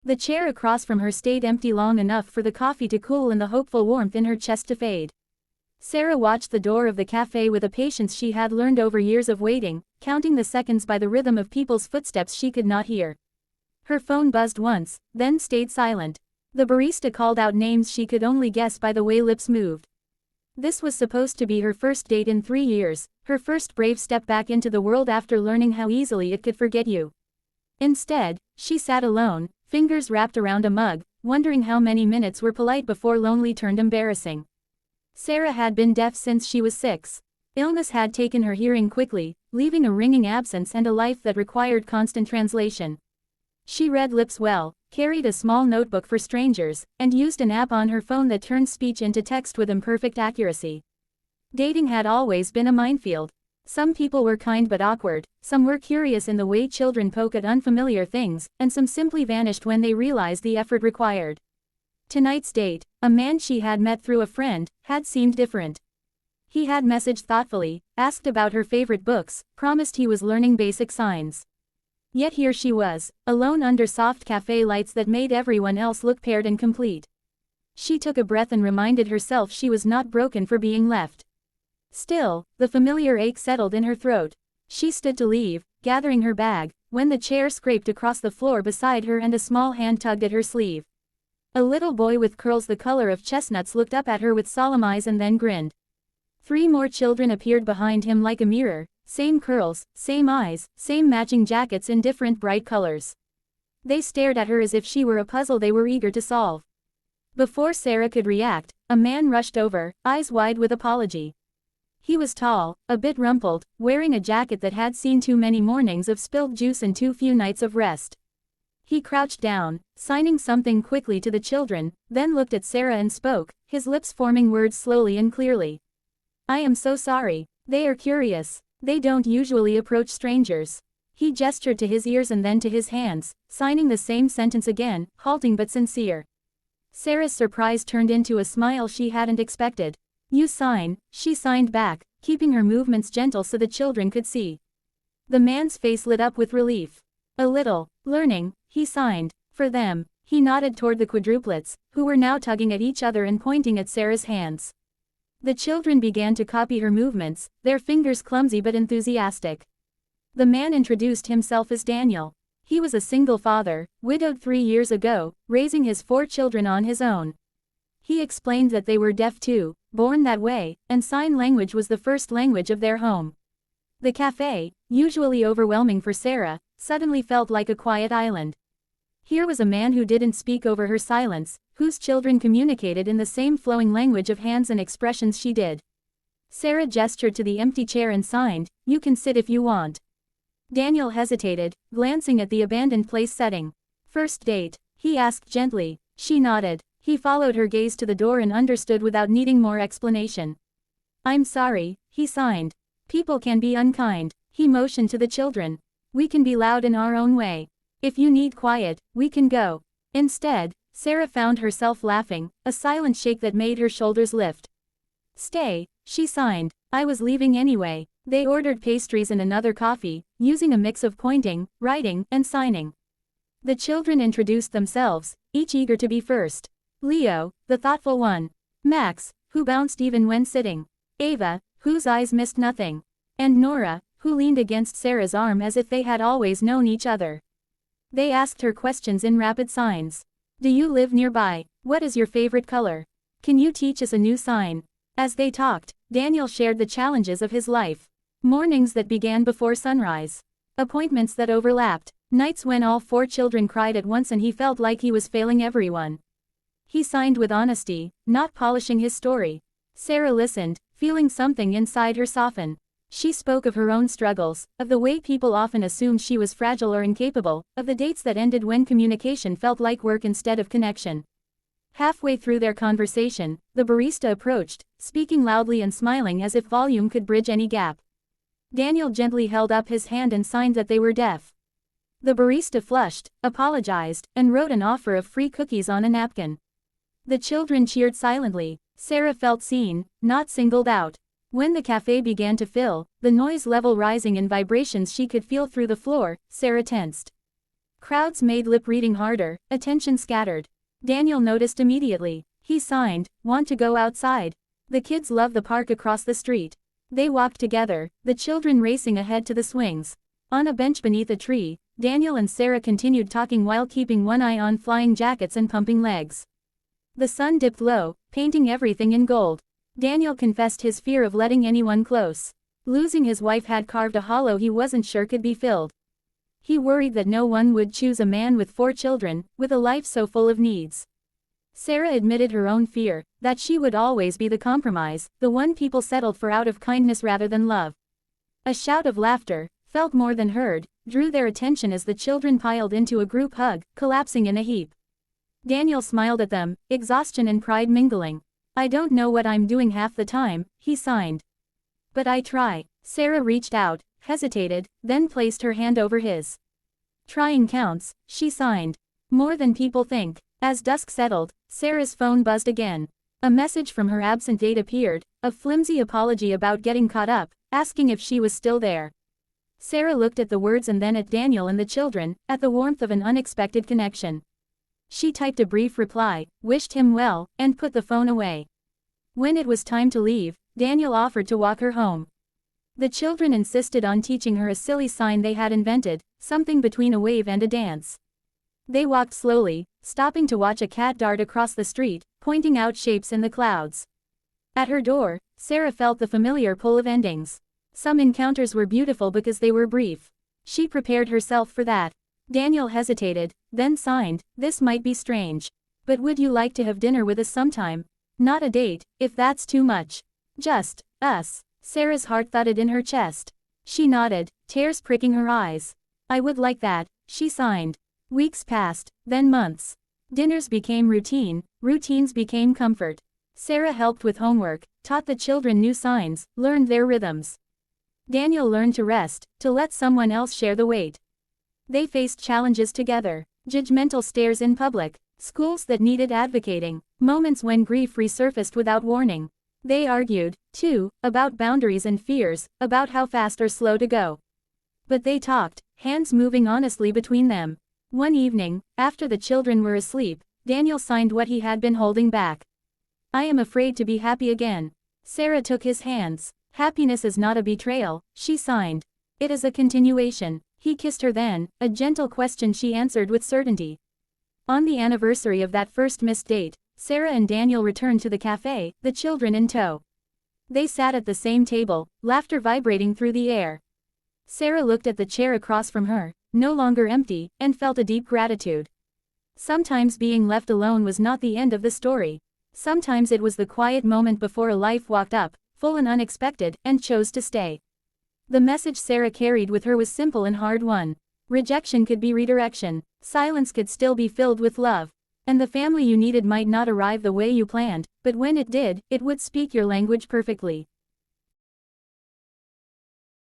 The chair across from her stayed empty long enough for the coffee to cool and the hopeful warmth in her chest to fade. Sarah watched the door of the café with a patience she had learned over years of waiting, counting the seconds by the rhythm of people's footsteps she could not hear. Her phone buzzed once, then stayed silent. The barista called out names she could only guess by the way lips moved. This was supposed to be her first date in 3 years, her first brave step back into the world after learning how easily it could forget you. Instead, she sat alone, fingers wrapped around a mug, wondering how many minutes were polite before lonely turned embarrassing. Sarah had been deaf since she was 6. Illness had taken her hearing quickly, leaving a ringing absence and a life that required constant translation. She read lips well, carried a small notebook for strangers, and used an app on her phone that turned speech into text with imperfect accuracy. Dating had always been a minefield. Some people were kind but awkward, some were curious in the way children poke at unfamiliar things, and some simply vanished when they realized the effort required. Tonight's date, a man she had met through a friend, had seemed different. He had messaged thoughtfully, asked about her favorite books, promised he was learning basic signs. Yet here she was, alone under soft cafe lights that made everyone else look paired and complete. She took a breath and reminded herself she was not broken for being left. Still, the familiar ache settled in her throat. She stood to leave, gathering her bag, when the chair scraped across the floor beside her and a small hand tugged at her sleeve. A little boy with curls the color of chestnuts looked up at her with solemn eyes and then grinned. 3 more children appeared behind him like a mirror, same curls, same eyes, same matching jackets in different bright colors. They stared at her as if she were a puzzle they were eager to solve. Before Sarah could react, a man rushed over, eyes wide with apology. He was tall, a bit rumpled, wearing a jacket that had seen too many mornings of spilled juice and too few nights of rest. He crouched down, signing something quickly to the children, then looked at Sarah and spoke, his lips forming words slowly and clearly. "I am so sorry. They are curious. They don't usually approach strangers." He gestured to his ears and then to his hands, signing the same sentence again, halting but sincere. Sarah's surprise turned into a smile she hadn't expected. "You sign," she signed back, keeping her movements gentle so the children could see. The man's face lit up with relief. "A little learning," he signed. "For them." He nodded toward the quadruplets, who were now tugging at each other and pointing at Sarah's hands. The children began to copy her movements, their fingers clumsy but enthusiastic. The man introduced himself as Daniel. He was a single father, widowed 3 years ago, raising his 4 children on his own. He explained that they were deaf too, born that way, and sign language was the first language of their home. The café, usually overwhelming for Sarah, suddenly felt like a quiet island. Here was a man who didn't speak over her silence, whose children communicated in the same flowing language of hands and expressions she did. Sarah gestured to the empty chair and signed, "You can sit if you want." Daniel hesitated, glancing at the abandoned place setting. "First date?" he asked gently. She nodded. He followed her gaze to the door and understood without needing more explanation. "I'm sorry," he signed. "People can be unkind." He motioned to the children. "We can be loud in our own way. If you need quiet, we can go." Instead, Sarah found herself laughing, a silent shake that made her shoulders lift. "Stay," she signed. "I was leaving anyway." They ordered pastries and another coffee, using a mix of pointing, writing, and signing. The children introduced themselves, each eager to be first. Leo, the thoughtful one. Max, who bounced even when sitting. Ava, whose eyes missed nothing. And Nora, who leaned against Sarah's arm as if they had always known each other. They asked her questions in rapid signs. "Do you live nearby? What is your favorite color? Can you teach us a new sign?" As they talked, Daniel shared the challenges of his life. Mornings that began before sunrise. Appointments that overlapped. Nights when all 4 children cried at once and he felt like he was failing everyone. He signed with honesty, not polishing his story. Sarah listened, feeling something inside her soften. She spoke of her own struggles, of the way people often assumed she was fragile or incapable, of the dates that ended when communication felt like work instead of connection. Halfway through their conversation, the barista approached, speaking loudly and smiling as if volume could bridge any gap. Daniel gently held up his hand and signed that they were deaf. The barista flushed, apologized, and wrote an offer of free cookies on a napkin. The children cheered silently. Sarah felt seen, not singled out. When the cafe began to fill, the noise level rising in vibrations she could feel through the floor, Sarah tensed. Crowds made lip reading harder, attention scattered. Daniel noticed immediately. He signed, "Want to go outside?" The kids love the park across the street. They walked together, the children racing ahead to the swings. On a bench beneath a tree, Daniel and Sarah continued talking while keeping one eye on flying jackets and pumping legs. The sun dipped low, painting everything in gold. Daniel confessed his fear of letting anyone close. Losing his wife had carved a hollow he wasn't sure could be filled. He worried that no one would choose a man with 4 children, with a life so full of needs. Sarah admitted her own fear, that she would always be the compromise, the one people settled for out of kindness rather than love. A shout of laughter, felt more than heard, drew their attention as the children piled into a group hug, collapsing in a heap. Daniel smiled at them, exhaustion and pride mingling. "I don't know what I'm doing half the time," he signed. "But I try." Sarah reached out, hesitated, then placed her hand over his. "Trying counts," she signed. "More than people think." As dusk settled, Sarah's phone buzzed again. A message from her absent date appeared, a flimsy apology about getting caught up, asking if she was still there. Sarah looked at the words and then at Daniel and the children, at the warmth of an unexpected connection. She typed a brief reply, wished him well, and put the phone away. When it was time to leave, Daniel offered to walk her home. The children insisted on teaching her a silly sign they had invented, something between a wave and a dance. They walked slowly, stopping to watch a cat dart across the street, pointing out shapes in the clouds. At her door, Sarah felt the familiar pull of endings. Some encounters were beautiful because they were brief. She prepared herself for that. Daniel hesitated, then signed, "This might be strange. But would you like to have dinner with us sometime? Not a date, if that's too much. Just us." Sarah's heart thudded in her chest. She nodded, tears pricking her eyes. "I would like that," she signed. Weeks passed, then months. Dinners became routine, routines became comfort. Sarah helped with homework, taught the children new signs, learned their rhythms. Daniel learned to rest, to let someone else share the weight. They faced challenges together, judgmental stares in public, schools that needed advocating, moments when grief resurfaced without warning. They argued, too, about boundaries and fears, about how fast or slow to go. But they talked, hands moving honestly between them. One evening, after the children were asleep, Daniel signed what he had been holding back. "I am afraid to be happy again." Sarah took his hands. "Happiness is not a betrayal," she signed. "It is a continuation." He kissed her then, a gentle question she answered with certainty. On the anniversary of that first missed date, Sarah and Daniel returned to the café, the children in tow. They sat at the same table, laughter vibrating through the air. Sarah looked at the chair across from her, no longer empty, and felt a deep gratitude. Sometimes being left alone was not the end of the story. Sometimes it was the quiet moment before a life walked up, full and unexpected, and chose to stay. The message Sarah carried with her was simple and hard won. Rejection could be redirection. Silence could still be filled with love. And the family you needed might not arrive the way you planned, but when it did, it would speak your language perfectly.